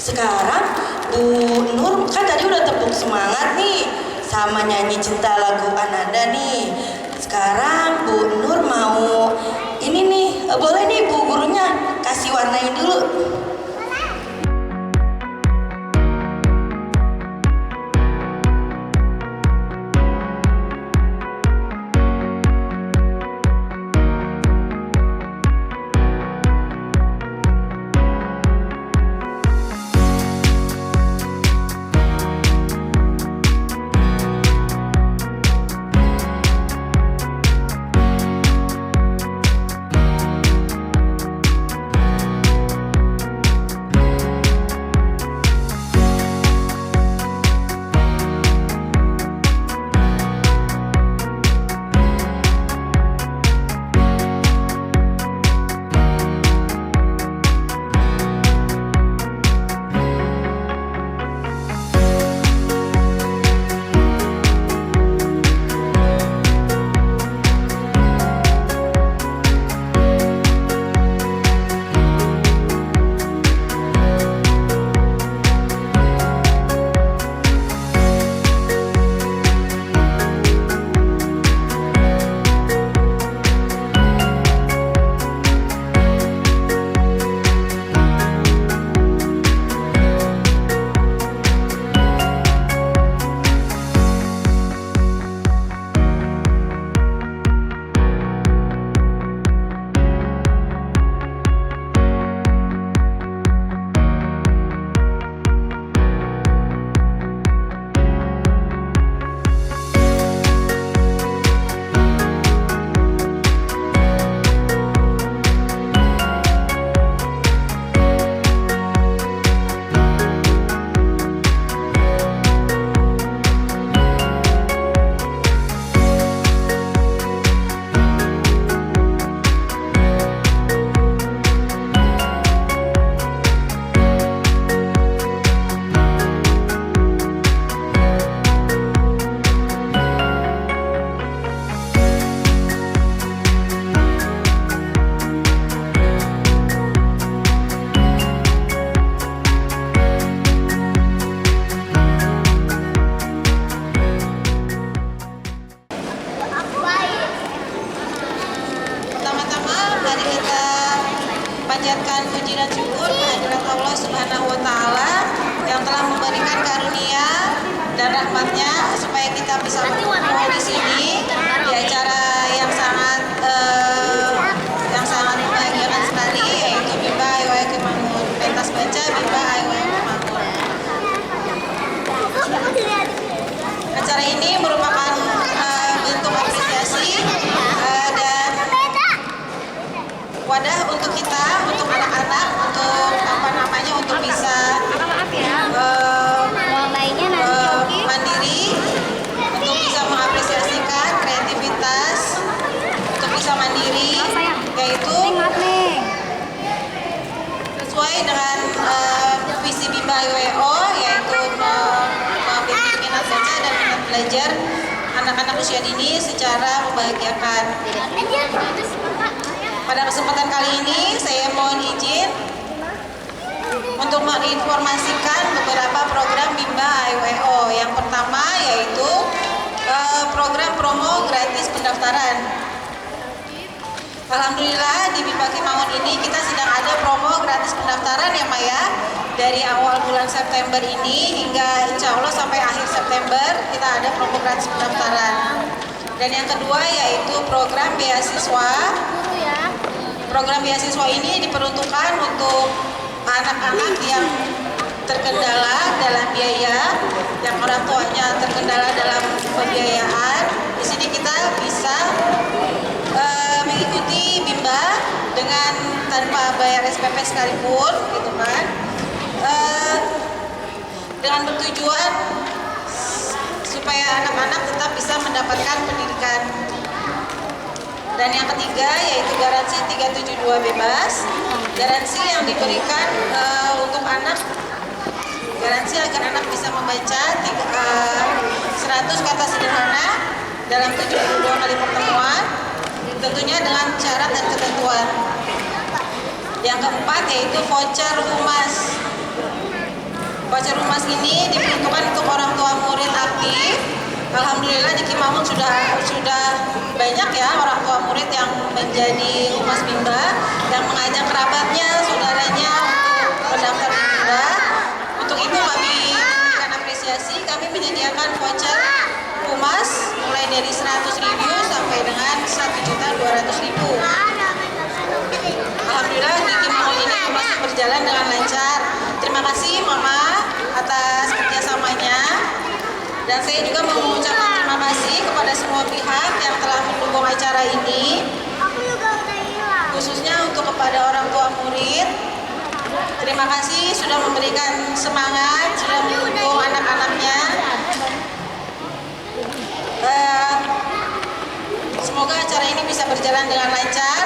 Sekarang Bu Nur kan tadi udah tepuk semangat nih sama nyanyi cinta lagu Ananda nih. Sekarang Bu Nur mau ini nih, boleh nih Bu gurunya kasih warnain dulu. Panjatkan puji dan syukur kehadirat Allah Subhanahu wa Ta'ala yang telah memberikan karunia dan rahmatnya supaya kita bisa berkumpul di sini di acara yang sangat membahagiakan sekali, yaitu Bimba IWA Kemangun, pentas baca Bimba IWA Kemangun. Acara ini merupakan bentuk apresiasi dan wadah untuk kita, untuk anak-anak, untuk bisa mandiri, untuk bisa mengapresiasikan kreativitas, untuk bisa mandiri, yaitu sesuai dengan visi Bimba IWO, yaitu memiliki minat baca dan minat belajar anak-anak usia dini secara membahagiakan. Pada kesempatan kali ini saya mohon izin untuk menginformasikan beberapa program Bimba IWO. Yang pertama yaitu program promo gratis pendaftaran. Alhamdulillah di Bimba Kemangun ini kita sedang ada promo gratis pendaftaran ya Maya. Dari awal bulan September ini hingga insya Allah sampai akhir September kita ada promo gratis pendaftaran. Dan yang kedua yaitu program beasiswa. Program beasiswa ini diperuntukkan untuk anak-anak yang terkendala dalam biaya, yang orang tuanya terkendala dalam pembiayaan. Di sini kita bisa mengikuti Bimba dengan tanpa bayar SPP sekalipun, gitu kan? Dengan bertujuan supaya anak-anak tetap bisa mendapatkan pendidikan. Dan yang ketiga yaitu garansi 372 bebas, garansi yang diberikan untuk anak, garansi agar anak bisa membaca 100 kata sederhana dalam 72 kali pertemuan, tentunya dengan syarat dan ketentuan. Yang keempat yaitu voucher humas. kelas ini diperuntukkan untuk orang tua murid aktif. Alhamdulillah di Kimamun sudah banyak ya orang tua murid yang menjadi humas bimba, yang mengajak kerabatnya, saudaranya untuk mendaftar di bimba. Untuk itu kami memberikan apresiasi, kami menyediakan voucher humas mulai dari 100.000 sampai dengan 1.200.000. Alhamdulillah di Kimamun ini masih berjalan dengan lancar. Terima kasih Mama atas kerjasamanya. Dan saya juga mau mengucapkan terima kasih kepada semua pihak yang telah mendukung acara ini, khususnya untuk kepada orang tua murid. Terima kasih sudah memberikan semangat, sudah mendukung anak-anaknya. Semoga acara ini bisa berjalan dengan lancar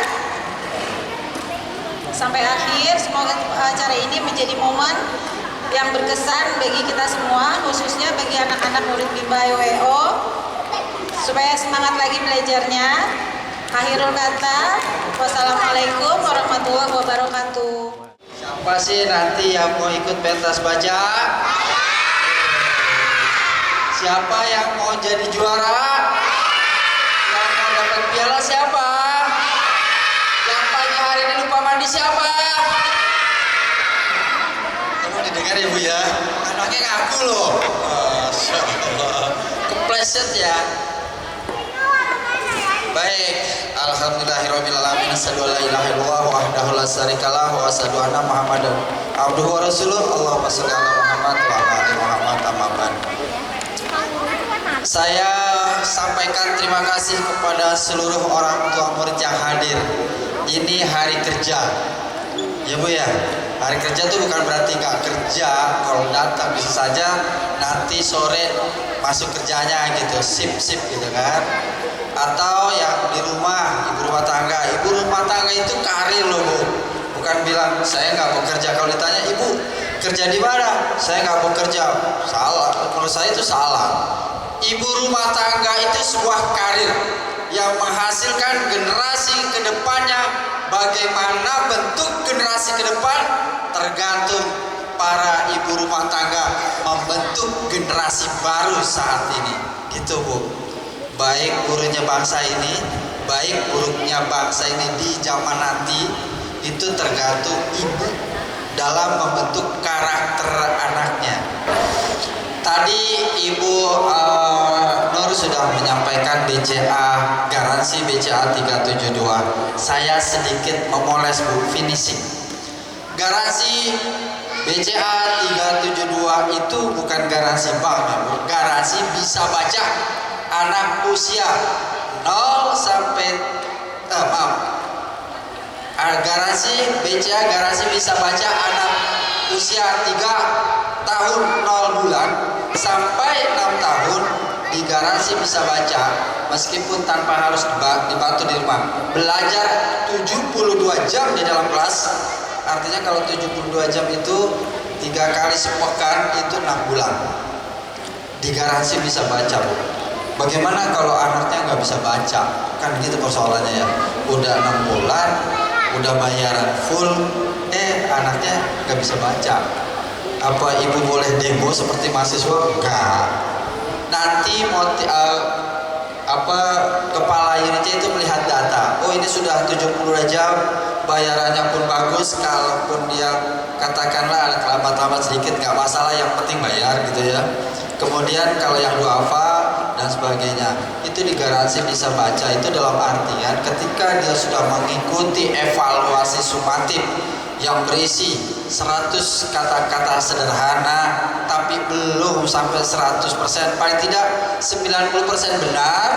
sampai akhir. Semoga acara ini menjadi momen yang berkesan bagi kita semua, khususnya bagi anak-anak murid Bimba WO, supaya semangat lagi belajarnya. Akhirul kata, wassalamualaikum warahmatullahi wabarakatuh. Siapa sih nanti yang mau ikut pentas baca? Siapa yang mau jadi juara? Yang mau dapat piala siapa? Yang pagi hari ini lupa mandi siapa? Didengar ya Bu ya, anaknya ngaku loh. Masya Allah, kepleset ya. Baik, alhamdulillahirobbilalamin, asyhadu an la ilaha illallah wahdahu la syarikalah wa asyhadu anna muhammadan abduhu wa rasuluh. Allahumma shalli ala Muhammad wa ala ali Muhammad. Amma ba'd. Saya sampaikan terima kasih kepada seluruh orang tua murid yang hadir. Ini hari kerja, ya Bu ya. Hari kerja itu bukan berarti nggak kerja. Kalau datang bisa saja nanti sore masuk kerjanya gitu, sip gitu kan. Atau yang di rumah, ibu rumah tangga. Ibu rumah tangga itu karir loh Bu. Bukan bilang saya nggak bekerja. Kalau ditanya ibu kerja di mana, saya nggak bekerja. Salah, menurut saya itu salah. Ibu rumah tangga itu sebuah karir yang menghasilkan generasi kedepannya. Bagaimana bentuk generasi ke depan tergantung para ibu rumah tangga membentuk generasi baru saat ini, gitu Bu. Baik buruknya bangsa ini, baik buruknya bangsa ini di zaman nanti itu tergantung ibu dalam membentuk karakter anaknya. Tadi Ibu Nur sudah menyampaikan BCA, garansi BCA 372. Saya sedikit memoles Bu, finishing. Garansi BCA 372 itu bukan garansi bank ya Bu, garansi bisa baca anak usia 0 sampai garansi BCA, garansi bisa baca anak usia 3 tahun 0 bulan sampai 6 tahun digaransi bisa baca meskipun tanpa harus dibantu di rumah. Belajar 72 jam di dalam kelas, artinya kalau 72 jam itu 3 kali sepekan itu 6 bulan. Digaransi bisa baca Bu. Bagaimana kalau anaknya nggak bisa baca? Kan gitu persoalannya ya. Udah 6 bulan, udah bayaran full, anaknya nggak bisa baca. Apa ibu boleh demo seperti mahasiswa? Enggak. Nanti kepala unitnya itu melihat data. Oh ini sudah 72 jam, bayarannya pun bagus. Kalaupun dia katakanlah ada terlambat sedikit, nggak masalah, yang penting bayar gitu ya. Kemudian kalau yang duafa dan sebagainya itu digaransi bisa baca. Itu dalam artian ketika dia sudah mengikuti evaluasi sumatif yang berisi 100 kata-kata sederhana tapi belum sampai 100%, paling tidak 90% benar,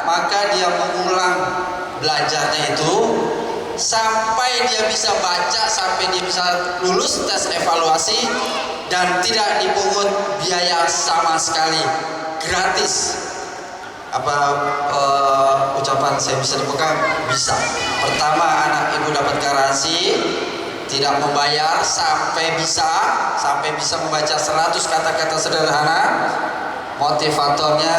maka dia mengulang belajarnya itu sampai dia bisa baca, sampai dia bisa lulus tes evaluasi dan tidak dipungut biaya sama sekali, gratis. Ucapan saya bisa dipegang? Bisa. Pertama, anak ibu dapat garansi tidak membayar sampai bisa membaca 100 kata-kata sederhana. Motivatornya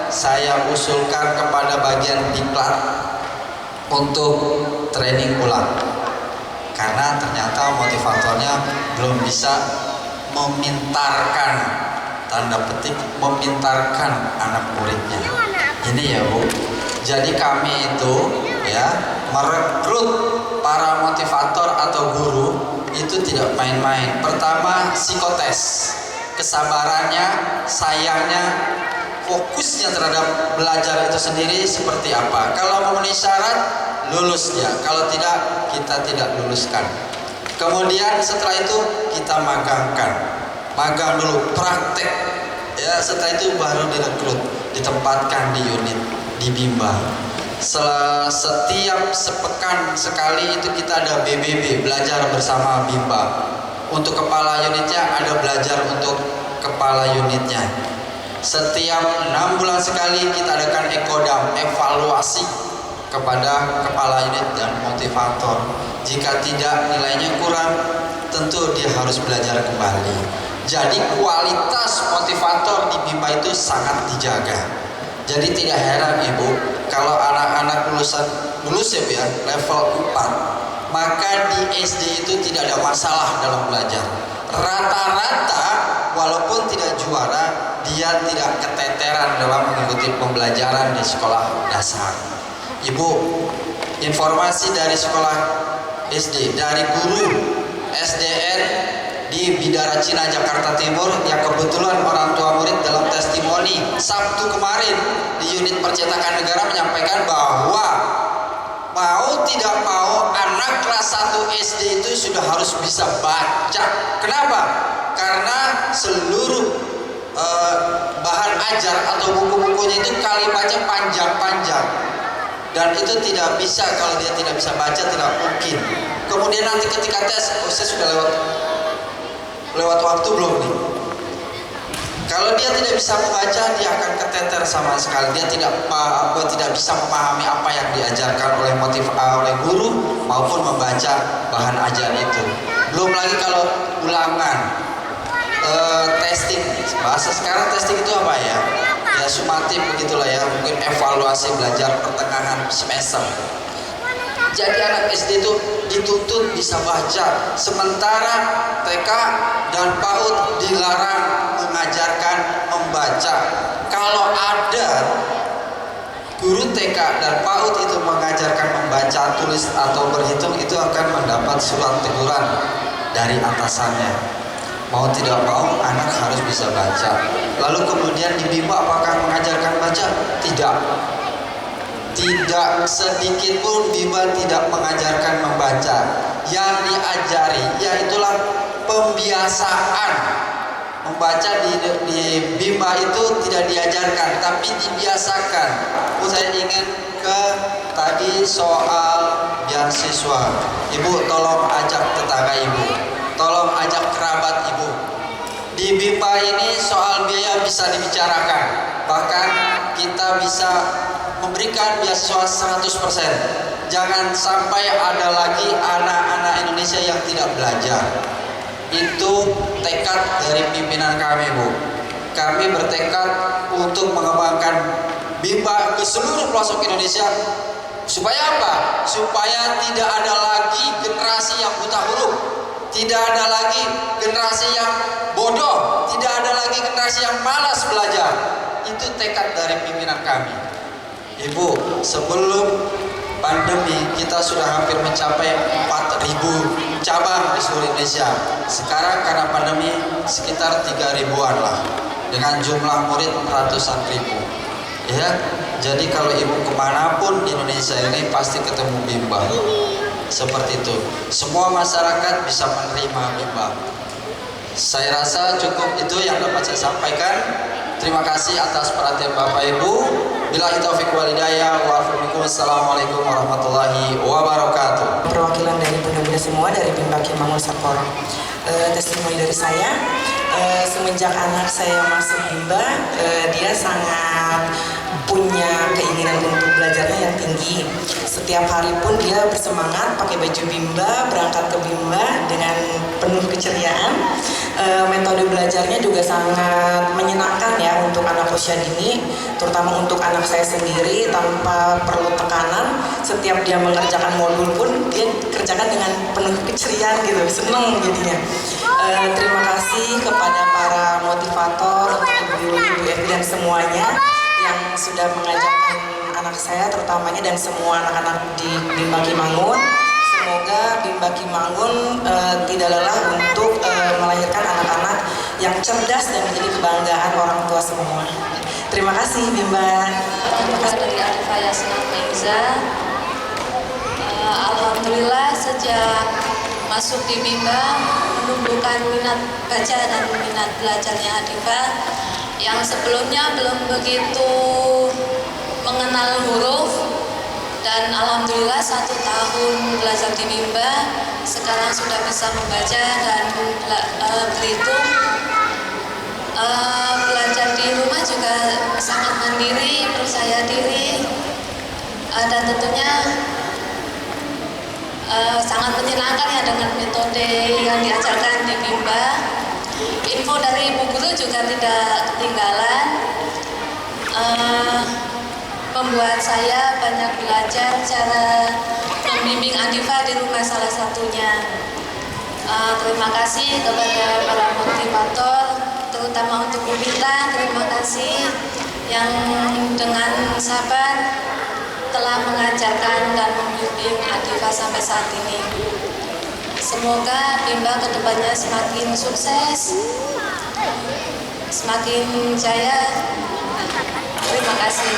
saya usulkan kepada bagian diklat untuk training ulang, karena ternyata motivatornya belum bisa memintarkan, tanda petik memintarkan anak muridnya. Ini ya Bu. Jadi kami itu ya merekrut para motivator atau guru itu tidak main-main. Pertama psikotes, kesabarannya, sayangnya, fokusnya terhadap belajar itu sendiri seperti apa. Kalau memenuhi syarat, lulus dia. Kalau tidak, kita tidak luluskan. Kemudian setelah itu kita magangkan, magang dulu, praktek. Ya, setelah itu baru direkrut, ditempatkan di unit, di Bimba. Setiap sepekan sekali itu kita ada BBB, belajar bersama Bimba. Untuk kepala unitnya ada belajar untuk kepala unitnya. Setiap 6 bulan sekali kita adakan ekodam, evaluasi kepada kepala unit dan motivator. Jika tidak, nilainya kurang, tentu dia harus belajar kembali. Jadi kualitas motivator di Bimba itu sangat dijaga. Jadi tidak heran Ibu, kalau anak-anak lulus ya Bu ya, level 4, maka di SD itu tidak ada masalah dalam belajar. Rata-rata walaupun tidak juara, dia tidak keteteran dalam mengikuti pembelajaran di sekolah dasar. Ibu, informasi dari sekolah SD, dari guru SDN di Bidara Cina Jakarta Timur yang kebetulan orang tua murid dalam testimoni Sabtu kemarin di unit percetakan negara menyampaikan bahwa mau tidak mau anak kelas 1 SD itu sudah harus bisa baca. Kenapa? Karena seluruh bahan ajar atau buku-bukunya itu kalimatnya panjang-panjang, dan itu tidak bisa kalau dia tidak bisa baca, tidak mungkin. Kemudian nanti ketika tes, saya sudah lewat waktu belum nih? Kalau dia tidak bisa membaca, dia akan keteter sama sekali. Dia tidak bisa memahami apa yang diajarkan oleh guru maupun membaca bahan ajar itu. Belum lagi kalau ulangan, testing. Bahasa sekarang testing itu apa ya? Ya sumatif begitulah ya. Mungkin evaluasi belajar pertengahan semester. Jadi anak SD itu dituntut bisa baca, sementara TK dan PAUD dilarang mengajarkan membaca. Kalau ada guru TK dan PAUD itu mengajarkan membaca, tulis atau berhitung, itu akan mendapat surat teguran dari atasannya. Mau tidak mau anak harus bisa baca. Lalu kemudian di Bimba apakah mengajarkan baca? Tidak. Tidak sedikit pun Bimba tidak mengajarkan membaca. Yang diajari yaitulah pembiasaan. Membaca di Bimba itu tidak diajarkan, tapi dibiasakan. Saya ingin ke tadi soal beasiswa. Ibu tolong ajak tetangga Ibu, tolong ajak kerabat Ibu. Di Bimba ini soal biaya bisa dibicarakan. Bahkan kita bisa memberikan beasiswa 100%. Jangan sampai ada lagi anak-anak Indonesia yang tidak belajar. Itu tekad dari pimpinan kami Bu. Kami bertekad untuk mengembangkan Bimba ke seluruh pelosok Indonesia. Supaya apa? Supaya tidak ada lagi generasi yang buta huruf, tidak ada lagi generasi yang bodoh, tidak ada lagi generasi yang malas belajar. Itu tekad dari pimpinan kami. Ibu, sebelum pandemi kita sudah hampir mencapai 4.000 cabang di seluruh Indonesia. Sekarang karena pandemi sekitar 3.000-an lah, dengan jumlah murid ratusan ribu. Ya, jadi kalau ibu kemanapun di Indonesia ini pasti ketemu Bimba. Seperti itu. Semua masyarakat bisa menerima Bimba. Saya rasa cukup itu yang dapat saya sampaikan. Terima kasih atas perhatian Bapak Ibu. Billahi taufiq wal hidayah wa Assalamualaikum warahmatullahi wabarakatuh. Perwakilan dari bunda-bunda semua dari Bimba Kimangul Sapporo. Testimoni dari saya, semenjak anak saya masuk Bimba, dia sangat punya keinginan untuk belajarnya yang tinggi. Setiap hari pun dia bersemangat pakai baju Bimba, berangkat ke Bimba dengan penuh keceriaan. Metode belajarnya juga sangat menyenangkan ya untuk anak usia dini, terutama untuk anak saya sendiri tanpa perlu tekanan. Setiap dia mengerjakan modul pun dia kerjakan dengan penuh keceriaan gitu, seneng jadinya. Terima kasih kepada para motivator, untuk ibu-ibu Evi dan semuanya yang sudah mengajarkan anak saya terutamanya dan semua anak-anak di Bimba Kimangun. Semoga Bimba Kimangun tidak lelah untuk melahirkan anak-anak yang cerdas dan menjadi kebanggaan orang tua semua. Terima kasih Bimba. Terima kasih dari Arifah Yasna Meiza. Alhamdulillah sejak masuk di Bimba menumbuhkan minat baca dan minat belajarnya Arifah yang sebelumnya belum begitu mengenal huruf, dan alhamdulillah 1 tahun belajar di Bimba sekarang sudah bisa membaca dan berhitung. Belajar di rumah juga sangat mandiri, percaya diri, dan tentunya sangat menyenangkan ya dengan metode yang diajarkan di Bimba. Info dari ibu guru juga tidak ketinggalan, membuat saya banyak belajar cara membimbing Arifah di rumah salah satunya. Terima kasih kepada para motivator, terutama untuk Bu Rita, terima kasih yang dengan sabar telah mengajarkan dan membimbing Arifah sampai saat ini. Semoga Bimba kedepannya semakin sukses, semakin jaya. Terima kasih.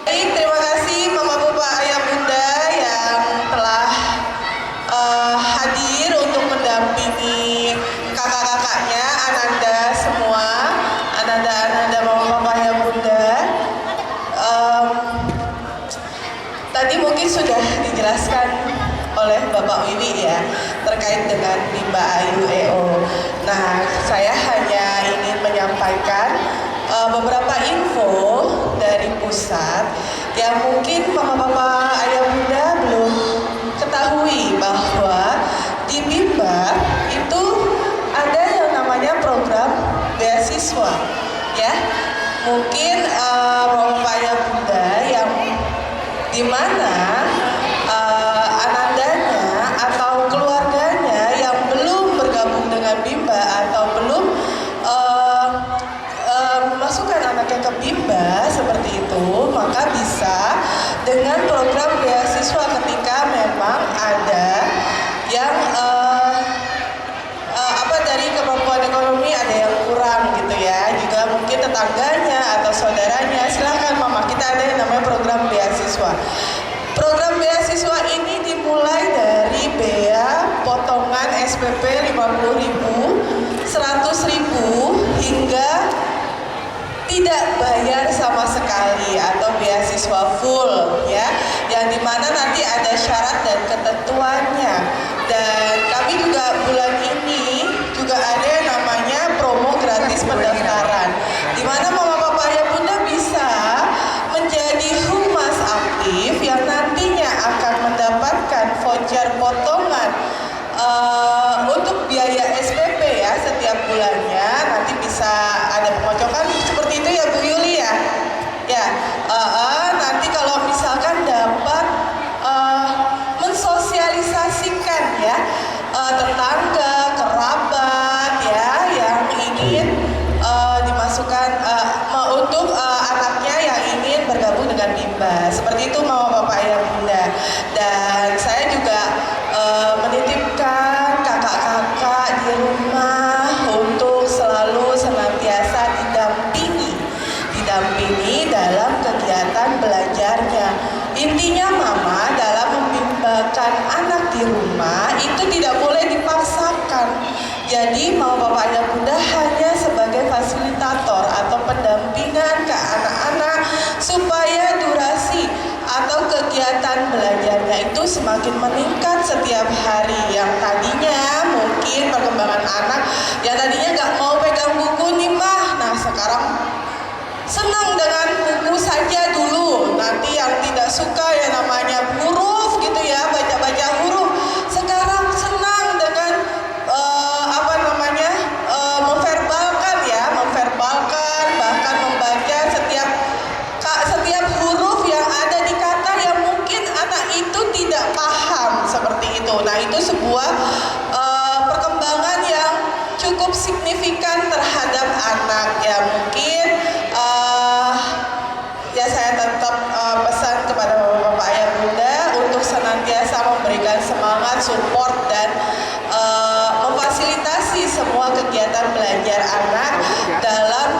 Terima kasih Mama Bapak Ayah Bunda yang telah hadir untuk mendampingi kakak-kakaknya, Ananda semua, Ananda Mama Bapak Ayah Bunda. Tadi mungkin sudah dijelaskan oleh Bapak Wiwi ya terkait dengan Bimba Ayu EO. Nah, saya hanya ingin menyampaikan beberapa info dari pusat yang mungkin Bapak-Bapak Ayah Bunda belum ketahui bahwa di Bimba itu ada yang namanya program beasiswa ya. Mungkin Bapak Ayah Bunda yang dimana anandanya atau keluarganya yang belum bergabung dengan Bimba atau belum memasukkan anaknya ke Bimba seperti itu, maka bisa dengan program beasiswa ketika memang ada yang dari kemampuan ekonomi ada yang kurang gitu ya, juga mungkin tetangganya atau saudaranya, silahkan Mama, kita ada yang namanya program beasiswa. Program beasiswa ini dimulai dari bea potongan SPP 50.000, 100.000 hingga tidak bayar sama sekali atau beasiswa full ya, yang dimana nanti ada syarat dan ketentuannya. Dan kami juga bulan ini juga ada yang namanya promo gratis pendaftaran, dimana Mama Bapak Ayah Bunda bisa menjadi humas aktif yang nantinya akan mendapatkan voucher potongan untuk biaya SPP ya setiap bulannya. Nanti bisa ada pemocokan seperti itu ya Bu Yuli ya. Ya, nanti kalau misalkan dapat mensosialisasikan ya tetangga, kerabat ya yang ingin dimasukkan untuk anaknya yang ingin bergabung dengan Bimba. Seperti itu Mama Bapak Ayah Bunda. Dan saya juga menitipkan kakak-kakak di rumah untuk selalu senantiasa didampingi dalam kegiatan belajarnya. Intinya Mama dalam membimbakan anak di rumah itu tidak boleh dipaksakan Jadi mau Bapak dan Bunda hanya sebagai fasilitator atau pendampingan ke anak-anak supaya durasi atau kegiatan belajarnya itu semakin meningkat setiap hari. Yang tadinya mungkin perkembangan anak yang tadinya nggak mau pegang buku nih mah, nah sekarang senang dengan buku saja dulu. Nanti yang tidak suka ya namanya huruf gitu ya, baca-baca huruf. Sekarang senang dengan memverbalkan, bahkan membaca setiap huruf yang ada di kata yang mungkin anak itu tidak paham seperti itu. Nah, itu sebuah perkembangan yang cukup signifikan terhadap anak ya. Mungkin ya saya tetap pesan kepada Bapak Ayah Bunda untuk senantiasa memberikan semangat, support dan memfasilitasi semua kegiatan belajar anak dalam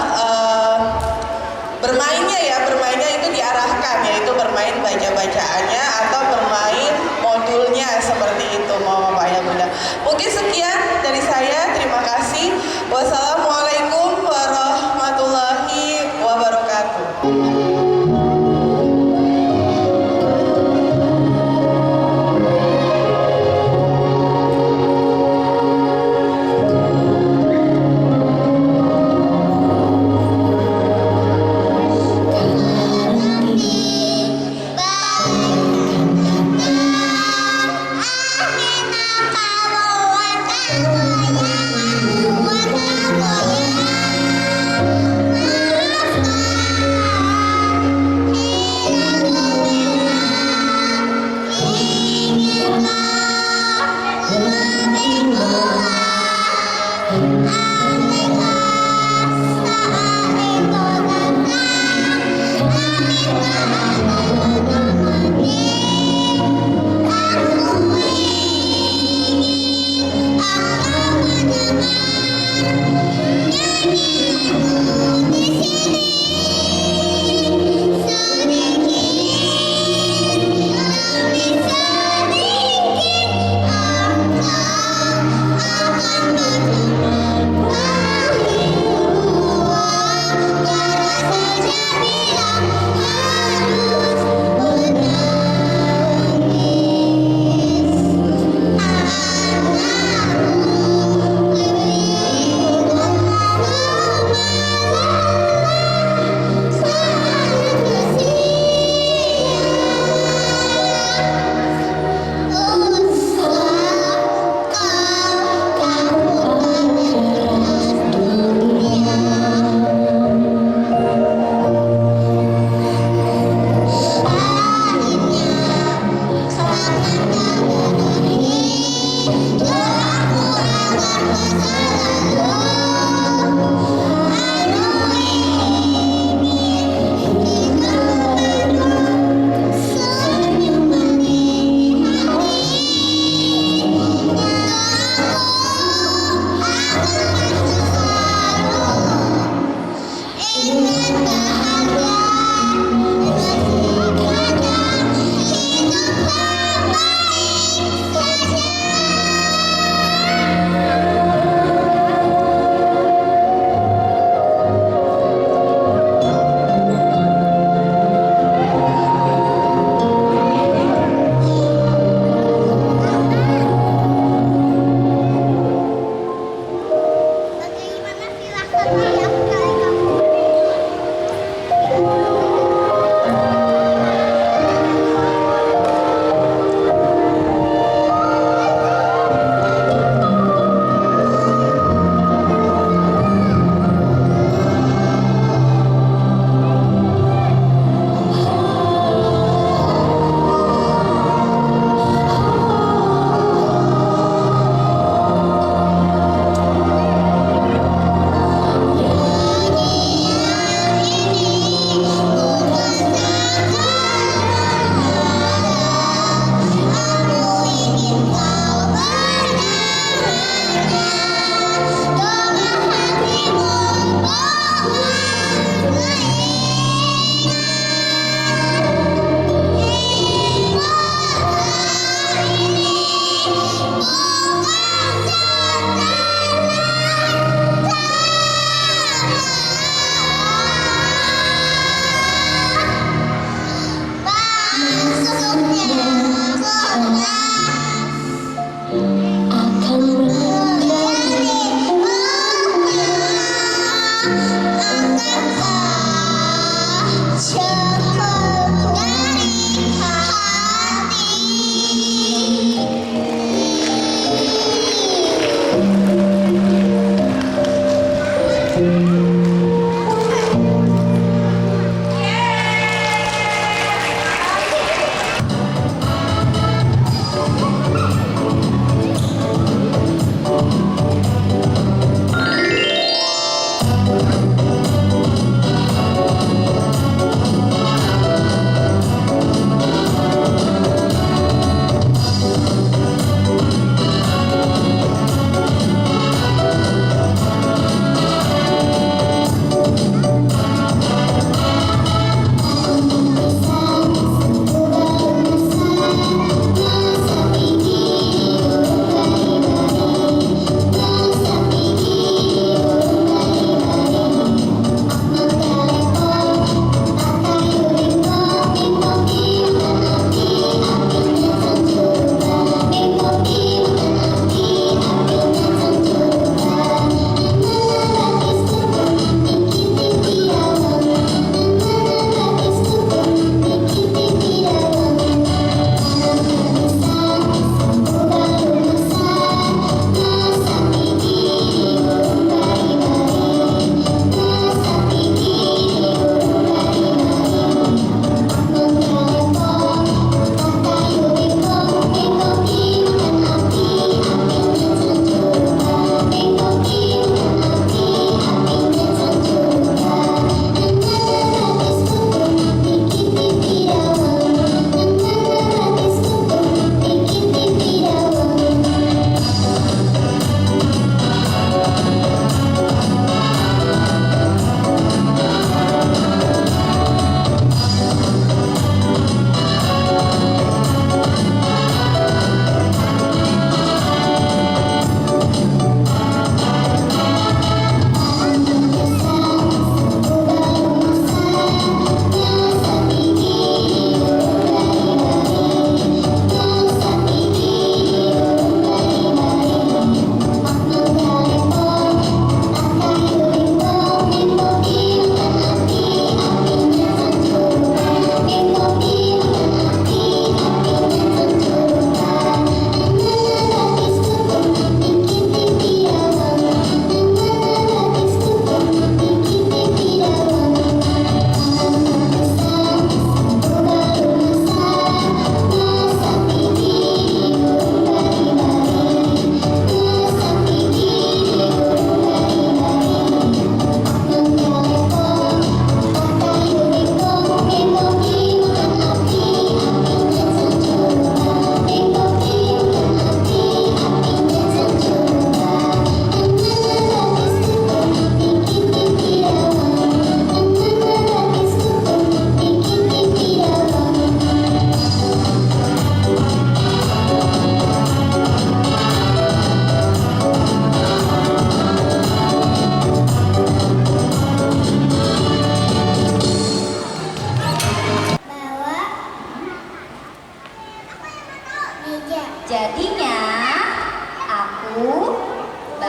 bermainnya itu diarahkan, yaitu bermain baca-bacaannya atau bermain modulnya seperti itu mau Bapak Ayah Bunda. Mungkin sekian dari saya, terima kasih. Wassalamualaikum warahmatullahi wabarakatuh.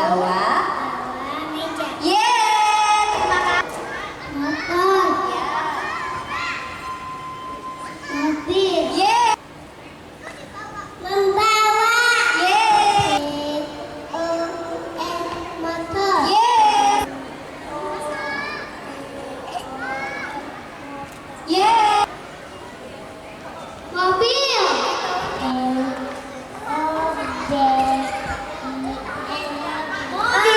membawa terima kasih. Motor. Mobil. Membawa. Motor. Mobil. Mobil.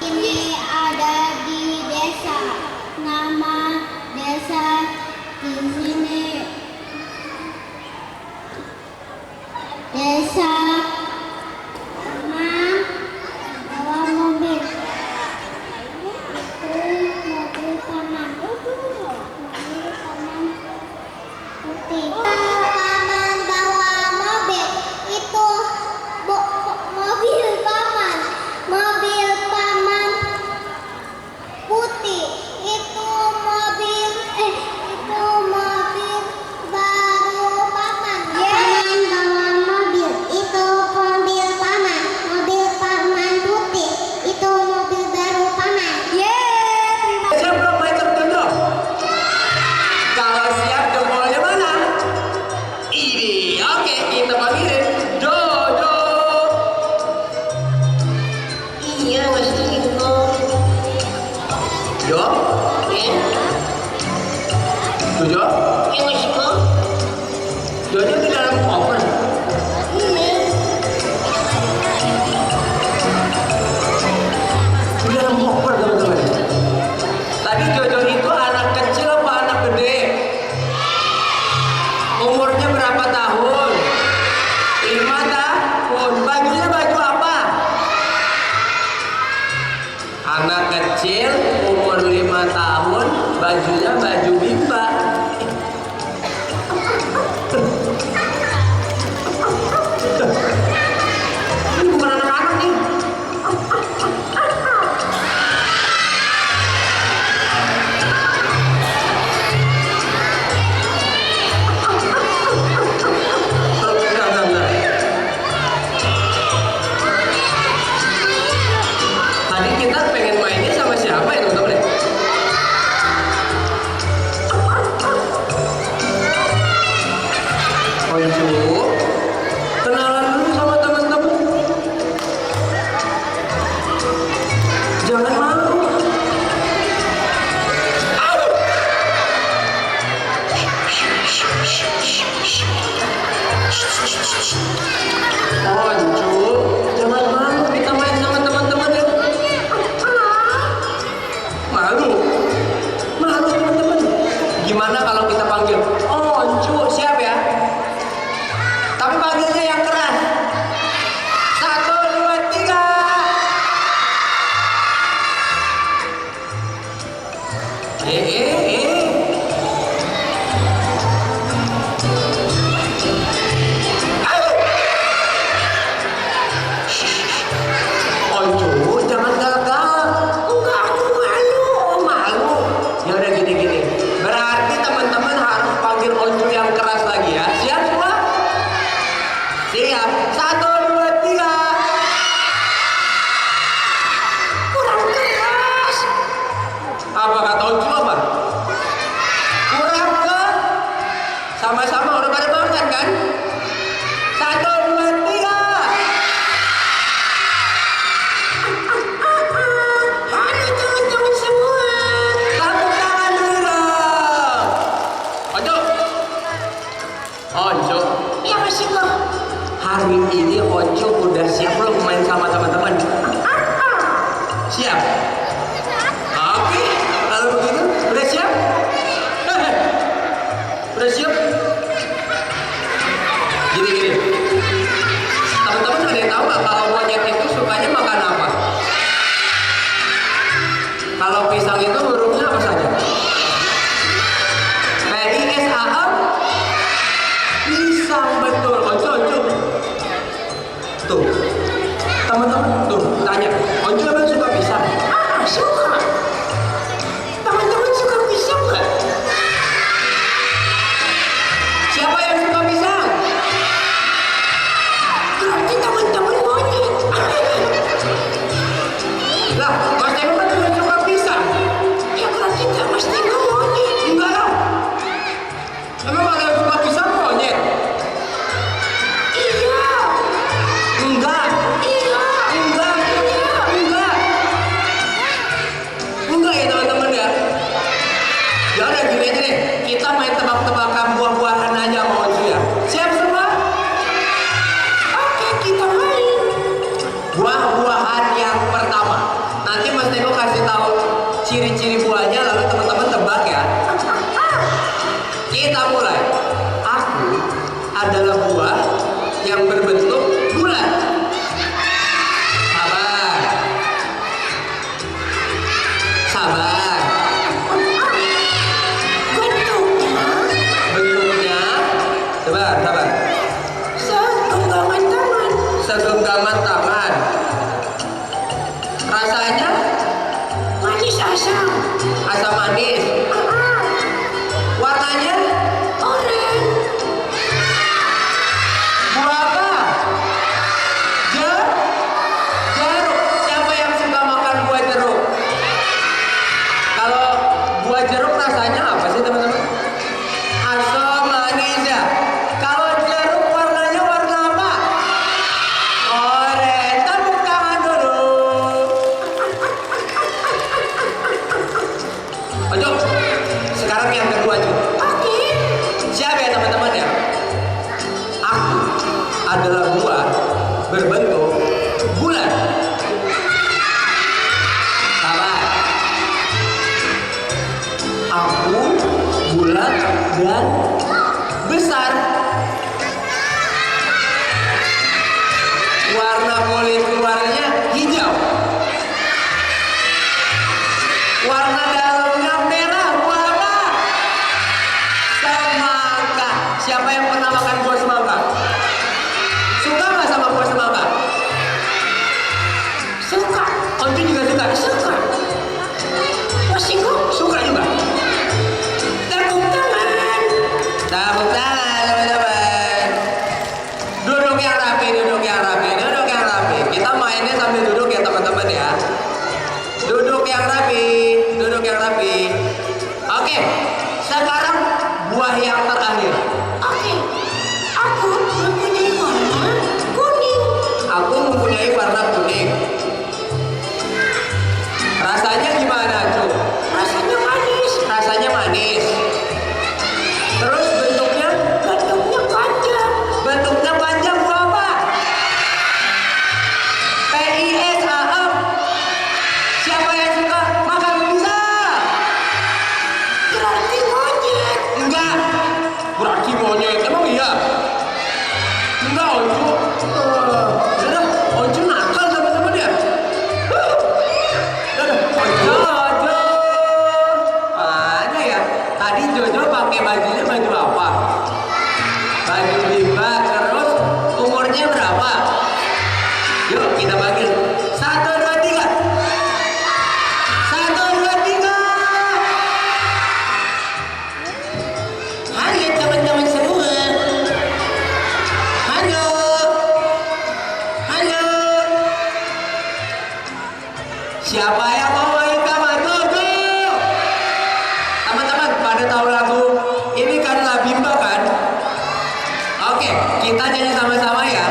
Ini ada di desa. Nama desa di sini. Desa Paman bawa mobil. Itu mobil Paman. Mobil Paman putih. Paman bawa mobil. Itu mobil Paman. Mobil Paman putih. Itu mobil baru Paman. Paman bawa mobil. Itu mobil Paman. Mobil Paman putih. Itu mobil baru Paman. Terima Siap belum main tertunjuk? Kalau siap jempolnya mana? Ini, oke, kita panggilin Jojo. Iya, Mas Tiko. Jo? Jojo? Iya, Mas Tiko. Jojo di dalam koper. Di dalam koper, teman-teman. Tadi Jojo itu anak kecil apa anak gede? Umurnya berapa tahun? 5 tahun. Bajunya baju apa? Anak kecil umur 5 tahun, bajunya baju bimba. Ini bukan anak-anak nih. Enggak. Tadi kita pengen mainnya sama siapa ya teman-teman? Oncu, kenalan dulu sama teman-teman. Jangan malu. Oncu, jangan malu, kita main sama teman-teman ya. Malu teman-teman. Gimana kalau kita panggil Oncu, siap ya? Tapi panggilnya yang keras. 1, 2, 3. Ayo. Oncu, jangan gagal. Enggak, aku malu. Ya udah gini. Berarti teman-teman harus panggil Oncu yang keras lagi ya. Siap semua? Siap. 1, 2, 3. Kurang keras. Apa kata Oncu apa? Kurang ke? Sama-sama udah pada banget kan? 1, 2, 3. Halo teman-teman semua. Tepuk tangan dulu dong. Oncu. Iya Mas Iko. Hari ini Oncu udah siap belum main sama teman-teman? Siap? Oke, kalau begitu udah siap? Udah siap? Gini. Teman-teman ada yang tahu nggak kalau monyet itu sukanya makan apa? Kalau pisang itu hurufnya apa saja? P-I-S-A-M? Pisang, betul. Oncu. Tuh, teman-teman tuh tanya, Oncu emang suka pisang? Suka. Teman-teman suka pisang nggak? Siapa yang suka pisang? Berarti teman-teman monyet. Lah, Mas Tengah kan juga suka pisang. Ya berarti Mas Tengah monyet. Enggak lah. Emang ada yang suka pisang monyet? Iya. Enggak. Iya. Enggak. Enggak ya teman-teman ya. Ya udah gini aja deh. Kita main tebak-tebakan buah-buahan aja sama Oncu ya. Siap semua? Oke, kita main. Buah-buahan yang pertama. Nanti Mas Teko kasih tahu ciri-ciri buahnya, lalu teman-teman tebak ya. Kita mulai. Aku adalah buah yang berbentuk bulat. Sabar. Sabar. Bentuknya. Sabar, sabar. Segenggaman tangan. Rasanya manis asam. Asam manis. Warnanya oranye. Buah apa? Jeruk. Siapa yang suka makan buah jeruk? Kalau buah jeruk rasanya apa sih teman-teman? Asam manis ya. Kalau jeruk warnanya warna apa? Oranye. Tepuk tangan dulu. Ojo. Sekarang yang kedua aja. Oke. Siap ya teman-teman ya? Aku adalah buah berbentuk bulat. Sabar. Aku bulat dan besar. Warna kulit luarnya hijau. Warna dalamnya merah. Buah apa? Semangka. Siapa yang pernah makan buah semangka? Suka nggak sama buah semangka? Suka. Onju juga suka. Suka. Wasingku suka juga. Tepuk tangan. Tepuk tangan teman-teman. Duduk yang rapi, duduk yang rapi, duduk yang rapi. Kita mainnya sambil duduk ya teman-teman ya. Duduk yang rapi, duduk yang rapi. Oke, sekarang buah yang terakhir. Oke, aku mempunyai warna kuning. Aku mempunyai warna kuning. Rasanya gimana, Cu? Rasanya manis. Rasanya manis. Terus bentuknya? Bentuknya panjang. Bentuknya panjang buah apa? PISAM. Siapa yang suka makan pizza? Berarti monyet. Enggak. Berarti monyet. Emang iya? Enggak, Onju. Udah, Onju nakal teman-teman ya. Jojo. Mana ya? Tadi Jojo pakai bajunya baju apa? Baju bimba. Terus umurnya berapa? Yuk kita panggil. 1, 2, 3. 1, 2, 3. Halo teman-teman semua. Halo. Halo. Siapa yang mau main sama Jojo? Teman-teman pada tahu lagu ini kan La Bimba kan? Oke, kita nyanyi sama-sama ya.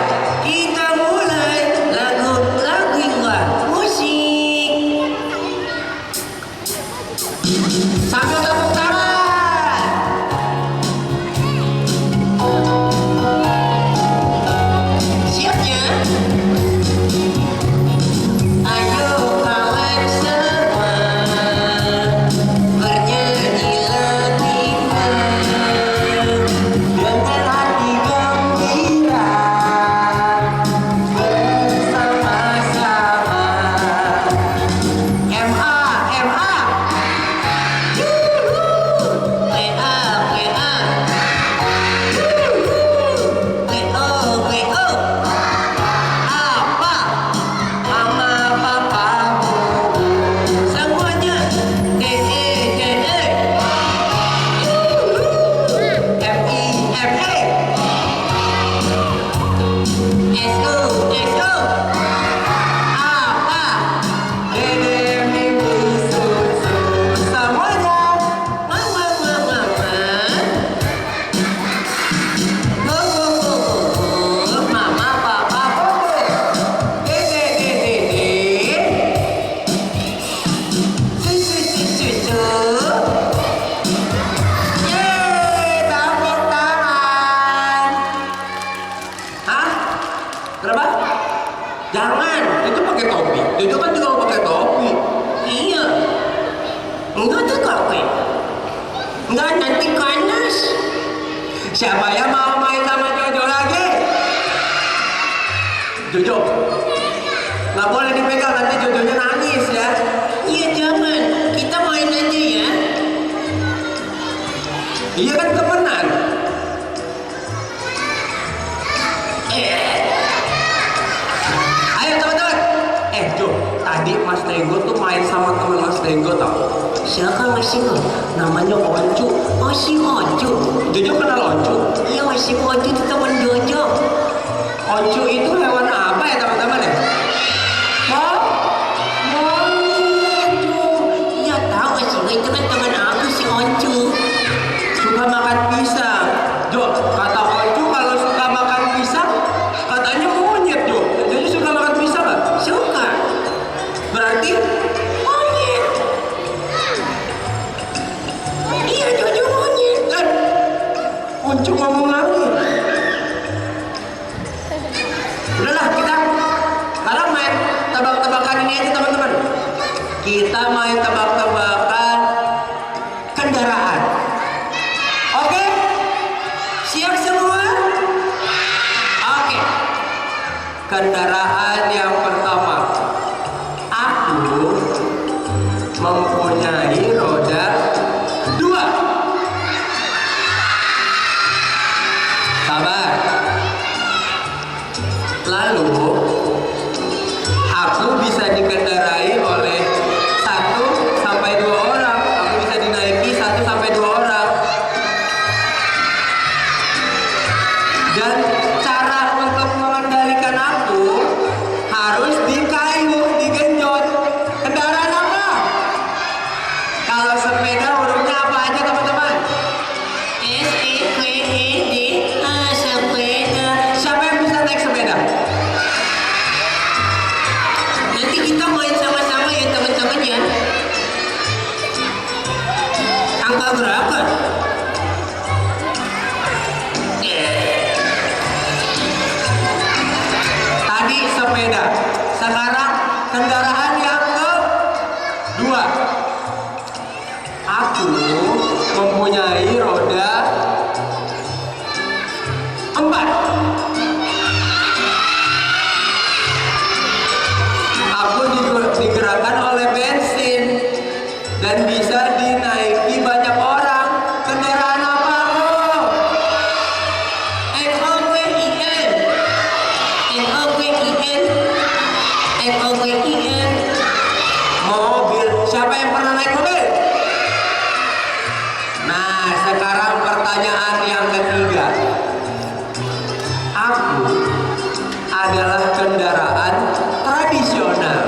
Kita mulai lagu Bimba. Musik. Sambil tepuk tangan. Siapnya? Ayo kawan semua. Jangan, itu pakai topi. Jojo kan juga pakai topi. Iya. Enggak tuh kakek. Enggak, nanti panas. Siapa yang mau main sama Jojo lagi? Jojo, nggak boleh dipegang, nanti Jojonya nangis ya. Iya jangan, kita main aja ya. Iya kan temenan. Ayo teman-teman. Jo, tadi Mas Denggo tuh main sama teman Mas Denggo tau. Siapa Mas Denggo? Namanya Oncu. Oh si Oncu. Jojo kenal Oncu? Iya si Oncu itu teman Jojo. Oncu itu hewan apa ya teman-teman ya? Iya tahu sih, itu kan teman aku si Oncu. Suka makan pisang. Jo, kata Oncu kalau suka makan pisang, katanya monyet Jo. Jadi suka makan pisang nggak? Suka. Berarti monyet. Iya Jojo monyet kan? Oncu ngomong lagi. Udahlah kita sekarang main tebak-tebakan ini aja teman-teman. Kita main tebak-tebakan kendaraan. Oke? Siap semua? Oke. Kendaraan yang pertama. Aku mempunyai roda 2. Sabar. Lalu aku bisa dikendarai oleh 1 sampai 2 orang. Aku bisa dinaiki 1 sampai 2 orang. Dan cara untuk mengendalikan aku harus dikayuh, digenjot. Kendaraan apa? Kalau sepeda hurufnya apa aja teman-teman? S-E-P-E-D. Sepeda. Siapa yang bisa naik sepeda? Nanti kita main sama-sama ya teman-teman ya. Angka berapa? Tadi sepeda. Sekarang kendaraan yang kedua. Aku mempunyai roda 4. Aku digerakkan oleh bensin dan bisa dinaiki banyak orang. Kendaraan apa aku? N-O-W-I-N. N-O-W-I-N. N-O-W-I-N. Mobil. Siapa yang pernah naik mobil? Nah, sekarang pertanyaan yang ketiga. Aku adalah kendaraan tradisional.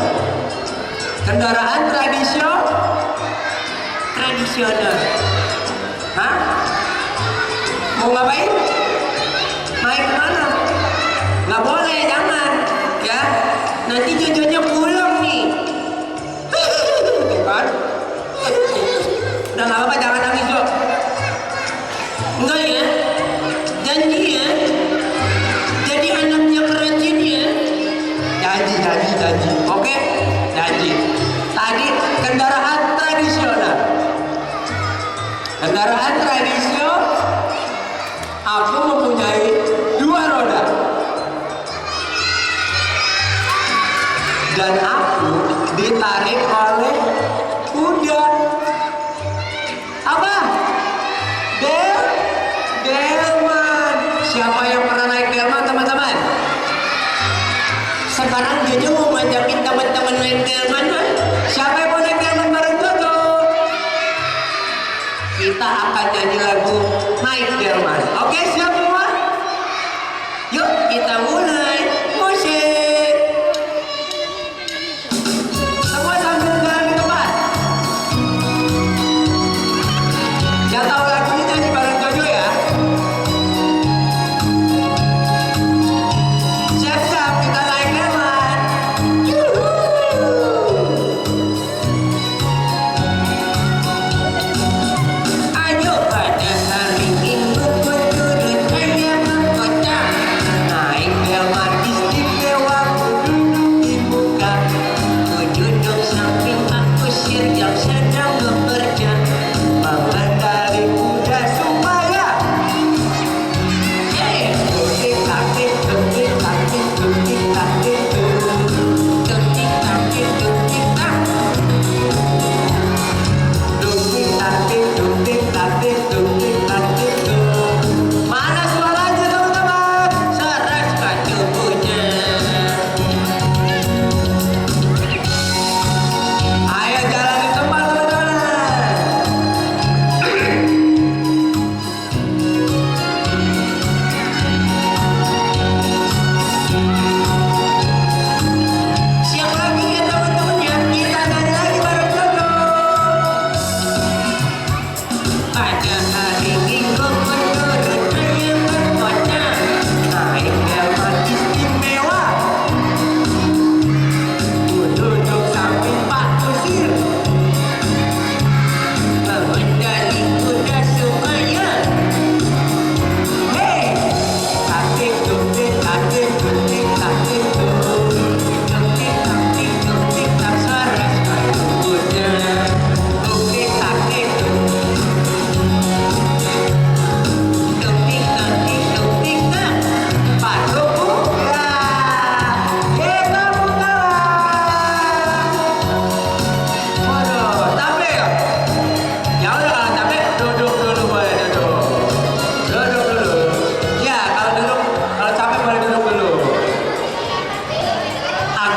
Kendaraan tradisional. Hah? Mau ngapain? Naik kemana? Nggak boleh, jangan. Ya, nanti Jojonya pulang nih. Tuh kan? Udah nggak apa-apa, jangan nangis Jo. Enggak ya? Janji ya? Jadi anaknya kerajin ya? Janji. Oke? Janji. Tadi kendaraan tradisional. Kendaraan tradisional. Aku mempunyai 2 roda. Dan aku ditarik oleh kuda. Apa? Delman. Siapa yang pernah naik delman teman-teman? Sekarang Jojo mau ngajakin teman-teman naik delman kan? Siapa yang mau naik delman bareng Jojo? Kita akan nyanyi lagu naik delman. Oke, siap semua? Yuk kita mulai. Musik. Semua sambil jalan di tempat. Yang tahu lagunya nyanyi bareng Jojo ya. Siap-siap kita naik delman. Ayo pada hari Minggu menurut saya berkota. Naik delman di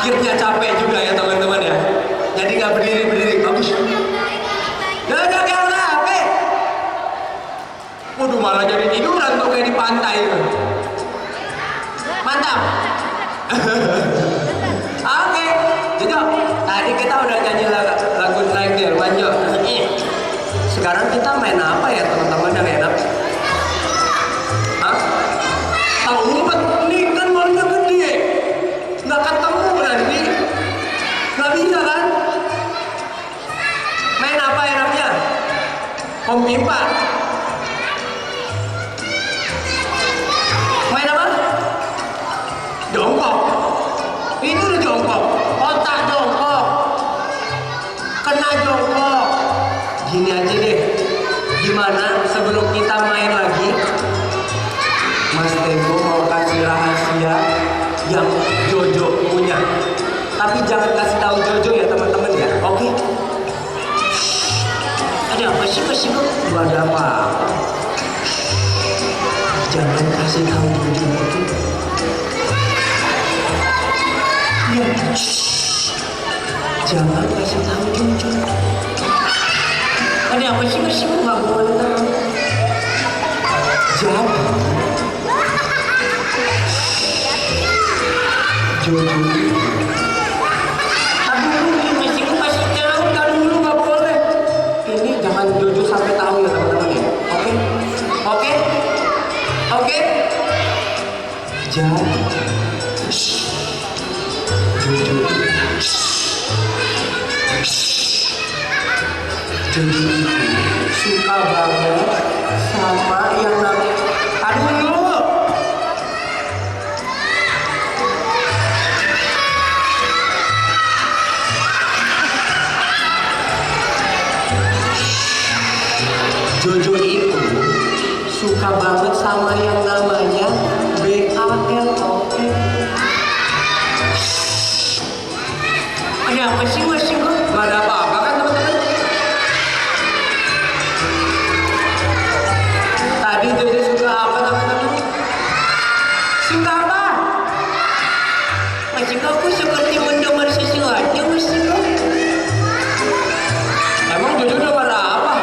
Akhirnya capek juga ya teman-teman ya. Jadi nggak berdiri-berdiri, bagus. Udah capek. Waduh, malah jadi tiduran tuh kayak di pantai. Mantap. Oke, Jojo. Tadi kita udah nyanyi lagu terakhir, Wanjo. Sekarang kita main apa ya teman-teman yang enak? Hah? Tahu ngumpet? Nih kan malnya gede. Nggak ketemu nanti. Nggak bisa kan? Main apa enaknya? Om pipa. Main apa? Jongkok. Ini udah jongkok. Otak jongkok. Kena jongkok. Gini aja deh. Gimana sebelum kita main lagi? Mas Teguh mau kasih rahasia yang Jojo punya. Tapi jangan kasih tahu Jojo ya teman-teman ya. Oke? Ada apa sih kesibu? Ada apa? Jangan kasih tahu Jojo itu. Ya. Jangan kasih tahu Jojo. Ada apa sih kesibu? Nggak boleh tahu. Jadi Jojo. Aduh, masih kasih tahu kan dulu nggak boleh. Ini jangan Jojo sampai tahu ya teman-teman ya. Oke? Oke? Oke? Jangan. Jojo. Jojo suka banget sama yang namanya. Aduh dulu. Jojo itu suka banget sama yang namanya BALOE. Ada apa sih mas? Gak ada apa-apa kan teman-teman? Tadi Jojo suka apa teman-teman? Suka apa? Mas aku seperti mendengar sesuatu mas. Emang Jojo dengar apa?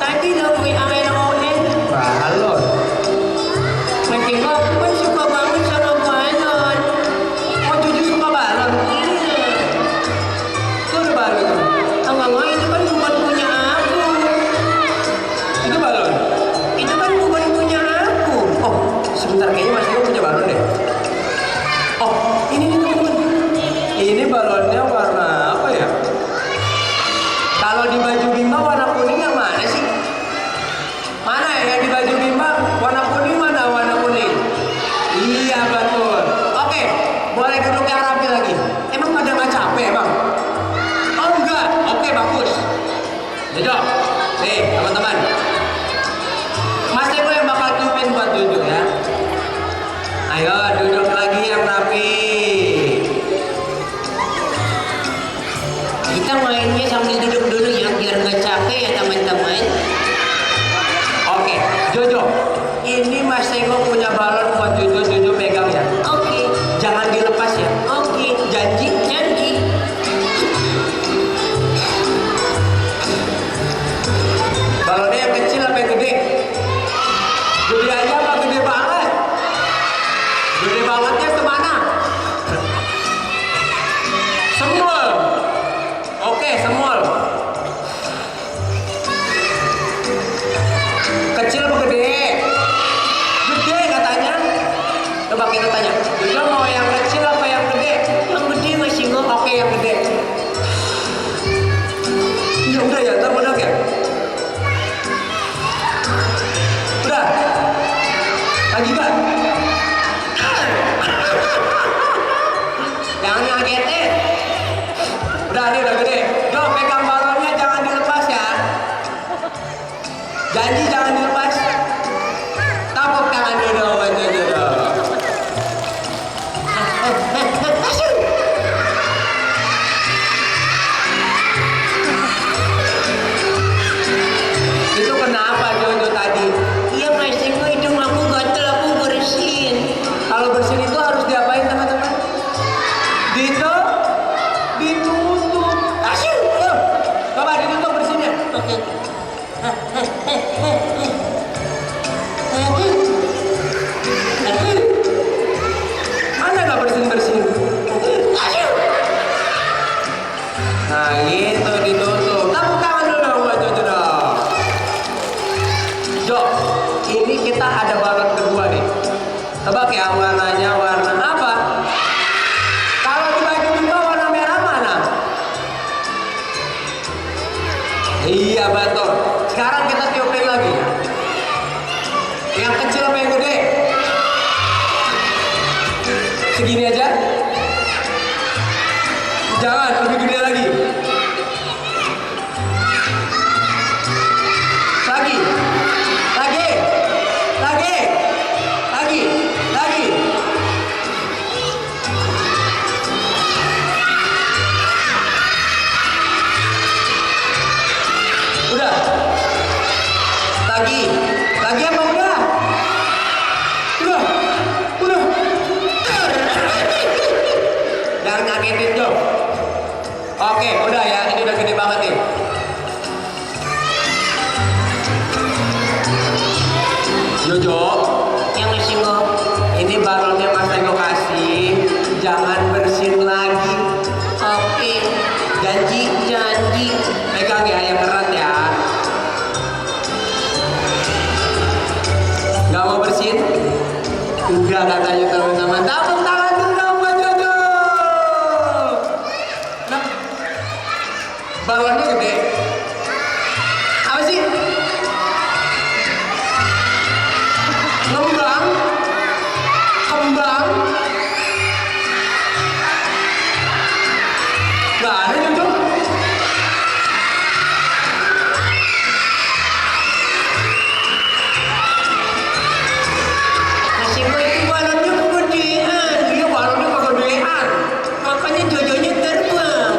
Tadi dong BALOE. Balon. Mas aku kan suka banget sama balon. Oh Jojo suka balon? Iya. Itu ada balon tuh. Enggak, itu kan bukan punya aku. Itu balon? Itu kan bukan punya aku. Oh, sebentar kayaknya Mas Eko punya balon deh. Oh, ini nih teman-teman. Ini balonnya warna apa ya? Kalau di baju Bimba warna kuning yang mana sih? Mana ya yang di baju Bimba warna kuning, mana warna kuning? Iya betul. Oke, boleh duduk yang rapi lagi. Emang pada nggak capek emang? Oh enggak. Oke bagus. Jojo, nih teman-teman. Mas Eko yang bakal tiupin buat Jojo ya. Ayo duduk lagi yang rapi. Kita mainnya sambil duduk dulu ya biar nggak capek ya teman-teman. Oke, Jojo. Ini Mas Eko punya balon buat Jojo. Jojo pegang ya. Oke, jangan dilepas ya. Oke, janji. Balonnya yang kecil apa yang gede? Gede aja apa gede banget? Gede bangetnya kemana? Semul. Oke, semul. Kecil apa gede? Gede katanya. Coba kita tanya. Jojo mau yang kecil apa yang gede? Yang gede masih mau. Oke, yang gede. Ya udah ya, ntar benar ya. Udah. Lagi gak? Jangan ngagetin. Udah, ini udah gede. Jo, pegang balonnya jangan dilepas ya. Janji jangan dilepas. Tepuk tangan dulu buat Jojo. Mana nggak bersin-bersin? Nah itu ditutup. Tepuk tangan dulu dong buat Jojo dong. Jo, ini kita ada balon kedua nih. Tebak ya warnanya warna apa? Kalau dibagi dua warna merah mana? Iya betul. Sekarang kita tiupin lagi. Yang kecil apa yang gede? Segini aja. Jangan lebih gede lagi. Lagi. Lagi. Lagi. Lagi. Lagi. Udah. Lagi. Lagi apa udah? Udah. Udah. Jangan ngagetin Jo. Oke, udah ya. Ini udah gede banget nih. Jojo, yang disinggung. Ini balonnya Mas Tego kasih. Jangan bersin lagi. Oke. Janji, janji. Pegang ya, yang erat ya. Gak mau bersin? Udah katanya teman-teman. Tepuk tangan dulu dong buat Jojo. Nah, balonnya gede. Apa sih? Ngembang. Kembang. Gak ada Jojo. Nasibnya itu balonnya kegedean. Iya balonnya kegedean. Makanya Jojonya terbang.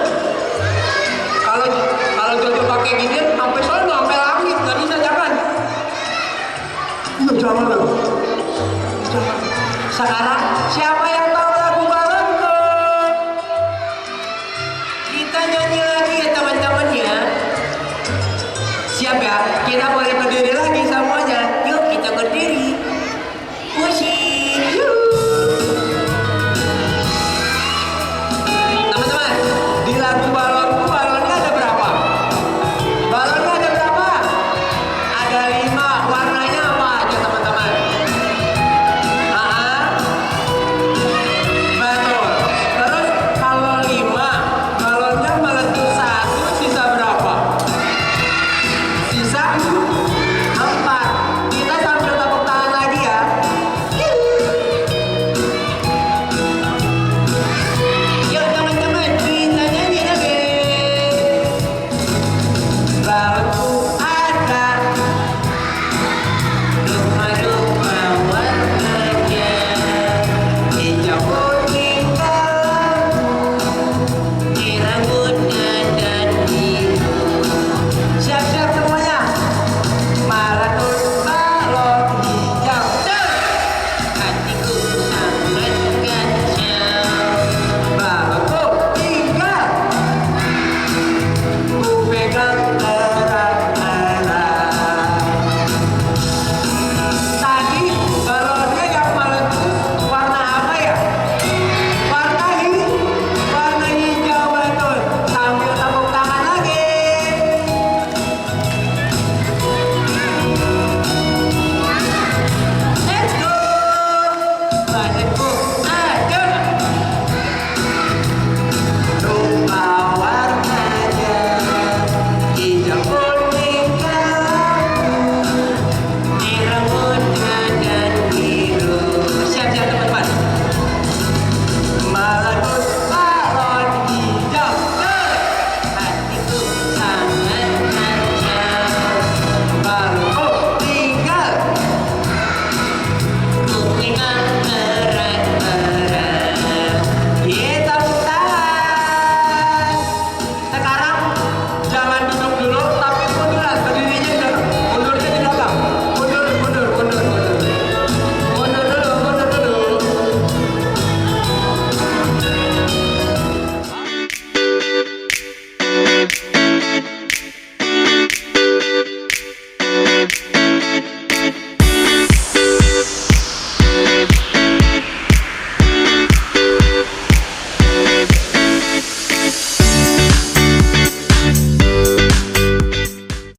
Kalau Jojo pakai gini sampai sono sampai langit nggak bisa jangan. Jangan loh. Jangan. Sekarang siapa yang tahu lagu balonku? Kita nyanyi lagi ya teman-teman ya. Siap ya? Kita boleh berdiri lagi semuanya.